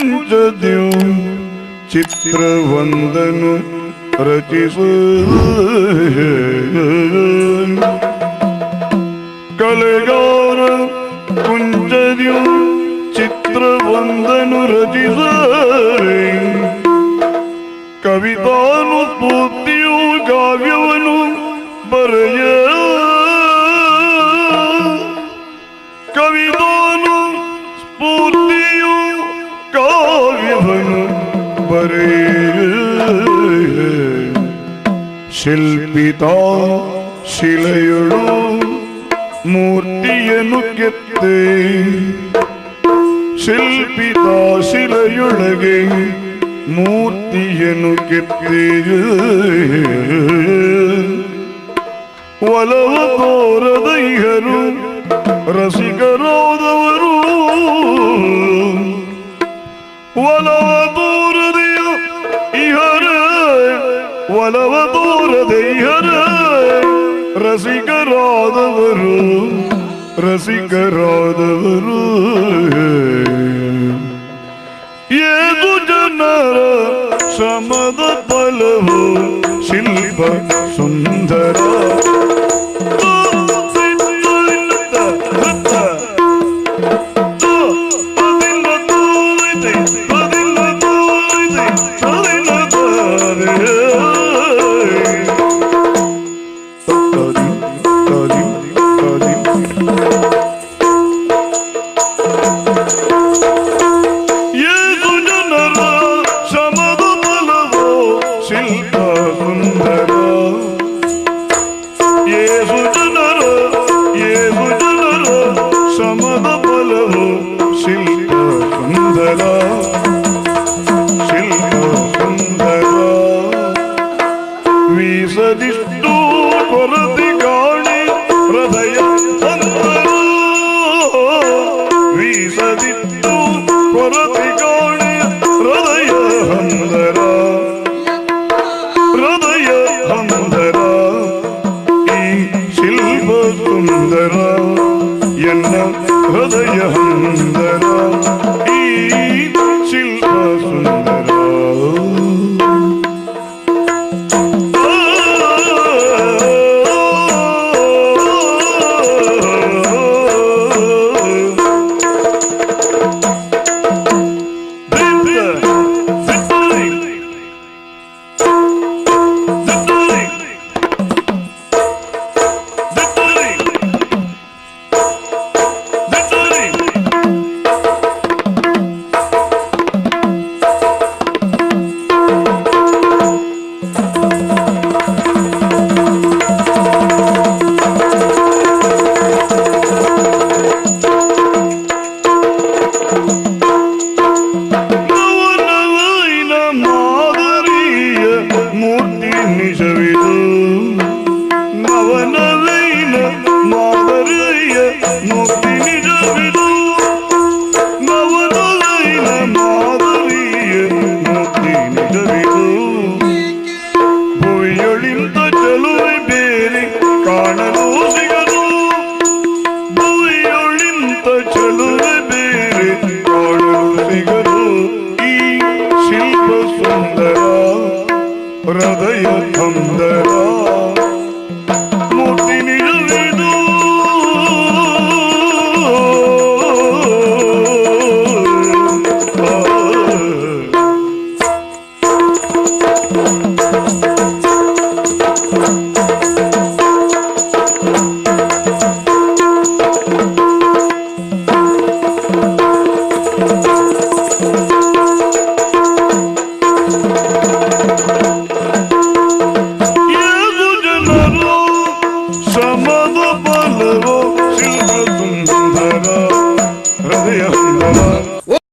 ಕುಂಚದ್ಯು ಚಿತ್ರವಂದನು ರಚಿಸ ಕಲೆಗಾರ ಕುಂಚದ್ಯು ಚಿತ್ರವಂದನು ರಚಿಸ ಕವಿತಾನು ಸ್ಫೂರ್ತಿಯು ಕಾವ್ಯವನು ಬರೆಯ ಕವಿತಾನು ಸ್ಫೂರ್ತಿಯು ಕಾವ್ಯವನು ಬರೆಯ ಶಿಲ್ಪಿತಾ ಶಿಲೆಯಳು ಮೂರ್ತಿಯನ್ನು ಕೆತ್ತೆ ಶಿಲ್ಪಿತಾ ಶಿಲೆಯೊಳಗೆ ಮೂರ್ತಿಯನ್ನು ಕೆತ್ತೆ ಒಲವ ತೋರದೈಹರು ರಸಿಕರಾದವರು ಒಲವ ತೋರದೆಯ ಇಹರ ಒಲವ ತೋರದೈಹರ ರಸಿಕರಾದವರು ರಸಿಕರಾದವರು ಏದು ಜನರ ಶ್ರಮದ ಫಲವು ಶಿಲ್ಪ ಸುಂದರ ವೀಸದಿಷ್ಟು ಕೊರತೆ ಗಾಣಿ ಹೃದಯ ಅಂತರ ವೀಸದಿಷ್ಟು ಕೊರತೆ ಗಾಣಿ ಹೃದಯ ಅಂತರ ಹೃದಯ ಅಂತರ ಈ ಶಿಲ್ಪ ಸುಂದರ ಎನ್ನ ಹೃದಯ ಅಂತರ